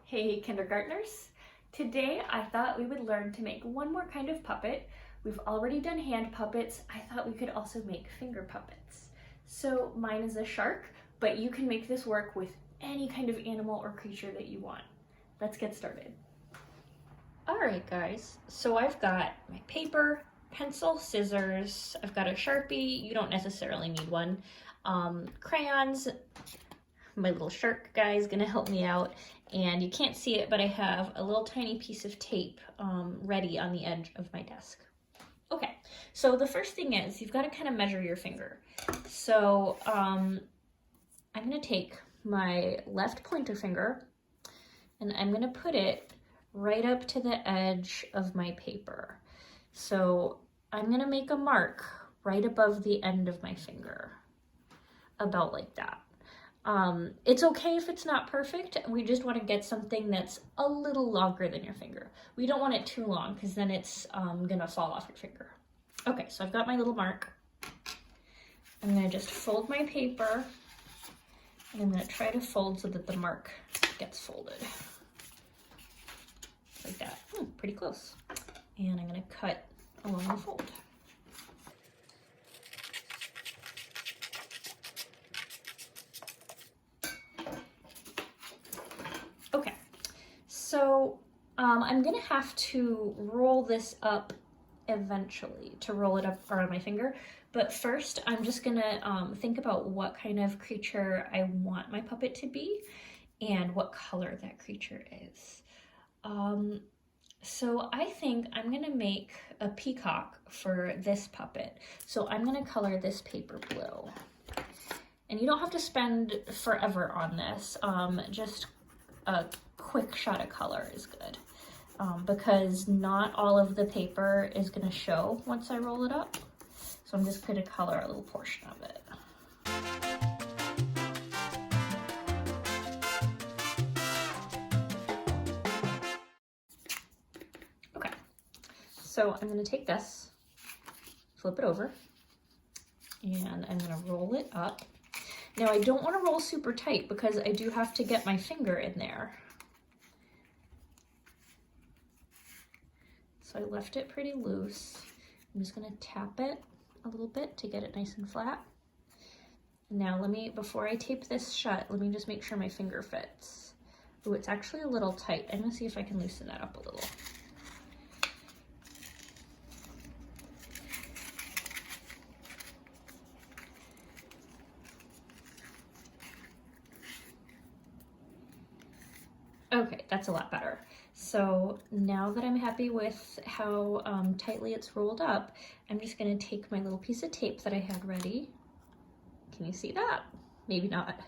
Hey kindergartners! Today I thought we would learn to make one more kind of puppet. We've already done hand puppets. I thought we could also make finger puppets. So mine is a shark, but you can make this work with any kind of animal or creature that you want. Let's get started. All right, guys, so I've got my paper, pencil, scissors, I've got a Sharpie, you don't necessarily need one, crayons, my little shark guy is gonna help me out, and you can't see it, but I have a little tiny piece of tape ready on the edge of my desk. Okay, so the first thing is you've got to kind of measure your finger. So I'm gonna take my left pointer finger and I'm gonna put it right up to the edge of my paper. So I'm gonna make a mark right above the end of my finger, about like that. It's okay if it's not perfect. We just want to get something that's a little longer than your finger. We don't want it too long because then it's gonna fall off your finger. Okay, so I've got my little mark. I'm gonna just fold my paper and I'm gonna try to fold so that the mark gets folded. Like that. Pretty close. And I'm gonna cut along the fold. Okay, so I'm gonna have to roll this up eventually to roll it up around my finger. But first, I'm just gonna think about what kind of creature I want my puppet to be and what color that creature is. So I think I'm gonna make a peacock for this puppet. So I'm gonna color this paper blue. And you don't have to spend forever on this. Just a quick shot of color is good. Because not all of the paper is gonna show once I roll it up. So I'm just gonna color a little portion of it. Okay, so I'm gonna take this, flip it over, and I'm gonna roll it up. Now I don't wanna roll super tight because I do have to get my finger in there. So I left it pretty loose. I'm just gonna tap it a little bit to get it nice and flat. Now before I tape this shut, let me just make sure my finger fits. Oh, it's actually a little tight. I'm gonna see if I can loosen that up a little. Okay, that's a lot better. So now that I'm happy with how tightly it's rolled up, I'm just gonna take my little piece of tape that I had ready. Can you see that? Maybe not.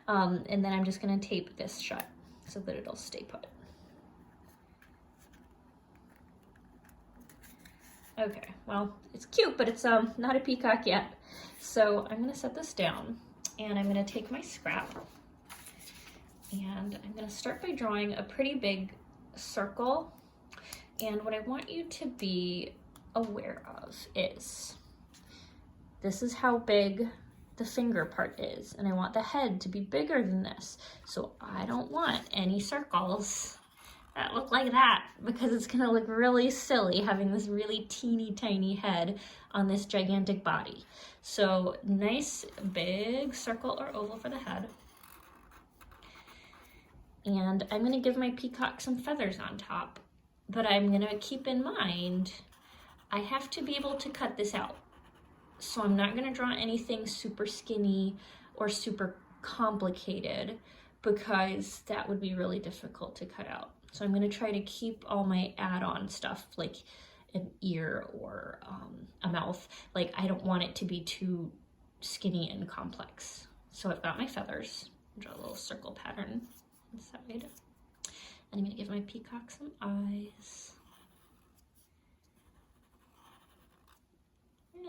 And then I'm just gonna tape this shut so that it'll stay put. Okay, well, it's cute, but it's not a peacock yet. So I'm gonna set this down and I'm gonna take my scrap and I'm gonna start by drawing a pretty big circle. And what I want you to be aware of is, this is how big the finger part is, and I want the head to be bigger than this. So I don't want any circles that look like that because it's gonna look really silly having this really teeny tiny head on this gigantic body. So nice big circle or oval for the head. And I'm gonna give my peacock some feathers on top, but I'm gonna keep in mind, I have to be able to cut this out. So I'm not gonna draw anything super skinny or super complicated because that would be really difficult to cut out. So I'm gonna try to keep all my add-on stuff like an ear or a mouth. Like I don't want it to be too skinny and complex. So I've got my feathers, draw a little circle pattern inside. And I'm gonna give my peacock some eyes.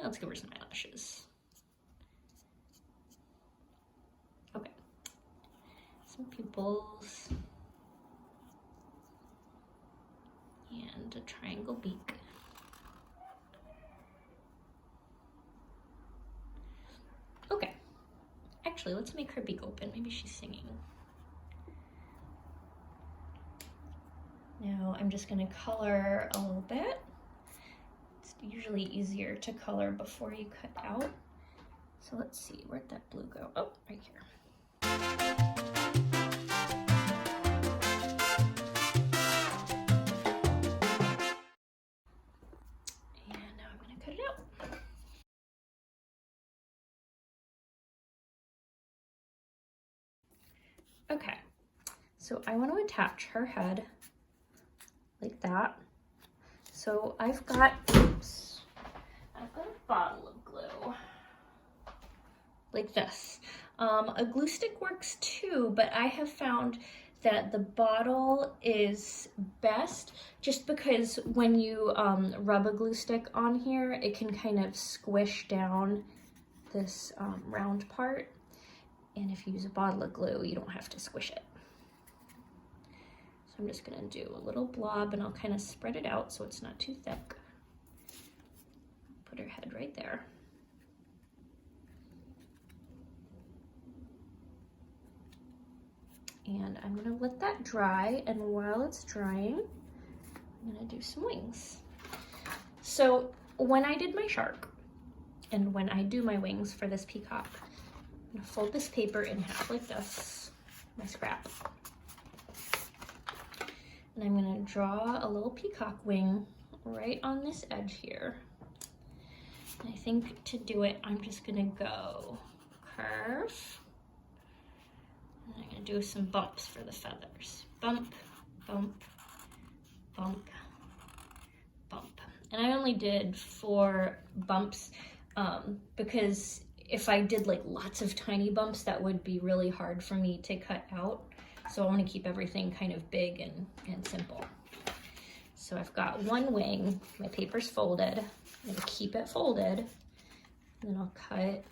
Let's give her some eyelashes. Okay, some pupils. And a triangle beak. Okay, actually let's make her beak open. Maybe she's singing. I'm just gonna color a little bit. It's usually easier to color before you cut out. So let's see, where'd that blue go? Oh, right here. And now I'm gonna cut it out. Okay, so I want to attach her head like that. So I've got a bottle of glue like this. A glue stick works too, but I have found that the bottle is best just because when you rub a glue stick on here, it can kind of squish down this round part. And if you use a bottle of glue, you don't have to squish it. So I'm just gonna do a little blob and I'll kind of spread it out so it's not too thick. Put her head right there. And I'm gonna let that dry, and while it's drying, I'm gonna do some wings. So when I did my shark, and when I do my wings for this peacock, I'm gonna fold this paper in half like this, my scrap. And I'm gonna draw a little peacock wing right on this edge here. And I think to do it, I'm just gonna go curve. And I'm gonna do some bumps for the feathers. Bump, bump, bump, bump. And I only did 4 bumps because if I did like lots of tiny bumps, that would be really hard for me to cut out. So I want to keep everything kind of big and simple. So I've got one wing, my paper's folded. I'm gonna keep it folded. And then I'll cut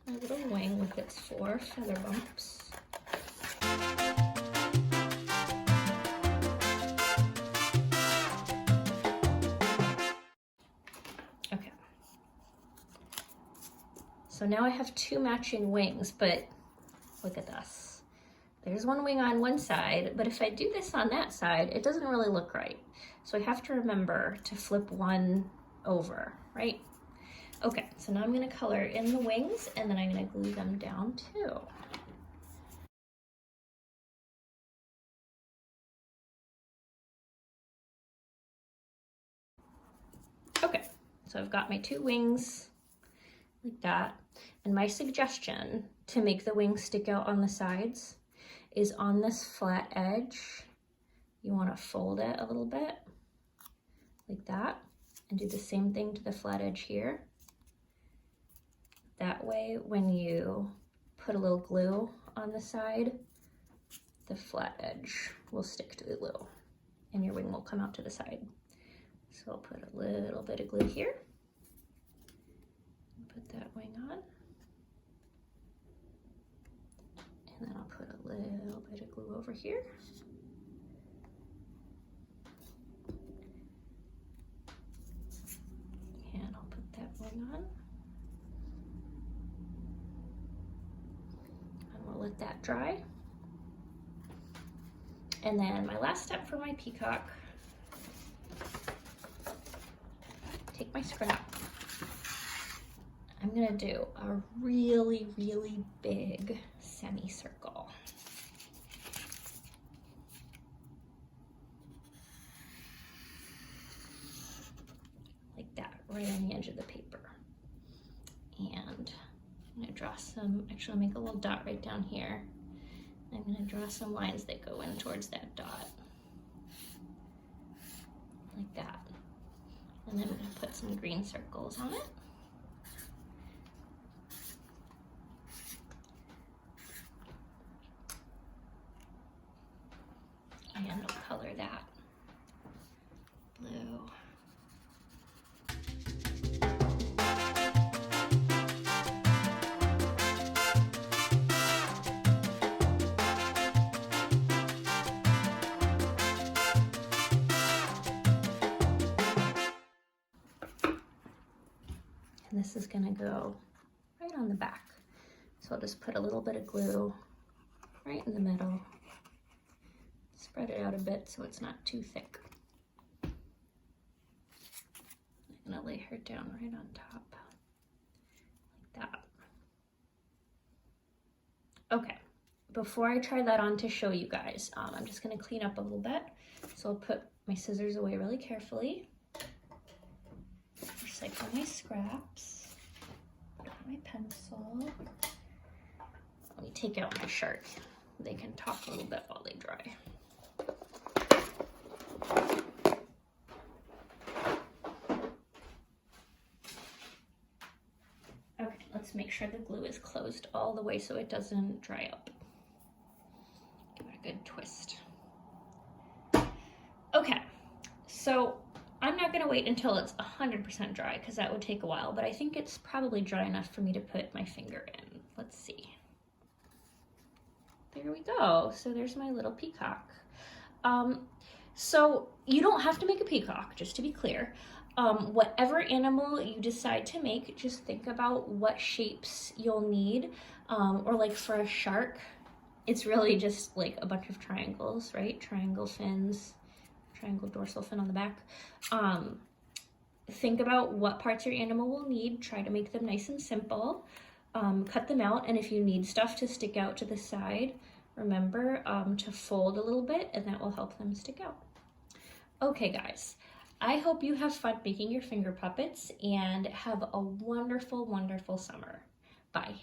my little wing with its 4 feather bumps. Okay. So now I have 2 matching wings, but look at this. There's one wing on one side, but if I do this on that side, it doesn't really look right. So I have to remember to flip one over, right? Okay, so now I'm gonna color in the wings and then I'm gonna glue them down too. Okay, so I've got my 2 wings like that. And my suggestion to make the wings stick out on the sides is on this flat edge, you wanna fold it a little bit like that and do the same thing to the flat edge here. That way, when you put a little glue on the side, the flat edge will stick to the glue and your wing will come out to the side. So I'll put a little bit of glue here. Put that wing on. And then I'll put a little bit of glue over here. And I'll put that wing on. And we'll let that dry. And then my last step for my peacock, take my scrap. I'm gonna do a really, really big semicircle. Like that, right on the edge of the paper. And I'm gonna draw some, actually I'll make a little dot right down here. I'm gonna draw some lines that go in towards that dot. Like that. And then I'm gonna put some green circles on it. And I'll color that blue. And this is gonna go right on the back. So I'll just put a little bit of glue right in the middle. Spread it out a bit so it's not too thick. I'm gonna lay her down right on top, like that. Okay, before I try that on to show you guys, I'm just gonna clean up a little bit. So I'll put my scissors away really carefully. Recycle my scraps. Put on my pencil. Let me take out my shark. They can talk a little bit while they dry. Okay, let's make sure the glue is closed all the way so it doesn't dry up. Give it a good twist. Okay, so I'm not gonna wait until it's 100% dry because that would take a while, but I think it's probably dry enough for me to put my finger in. Let's see. There we go. So there's my little peacock. So you don't have to make a peacock, just to be clear. Whatever animal you decide to make, just think about what shapes you'll need. Or like for a shark, it's really just like a bunch of triangles, right? Triangle fins, triangle dorsal fin on the back. Think about what parts your animal will need. Try to make them nice and simple. Cut them out, and if you need stuff to stick out to the side, remember to fold a little bit, and that will help them stick out. Okay, guys, I hope you have fun making your finger puppets and have a wonderful, wonderful summer. Bye.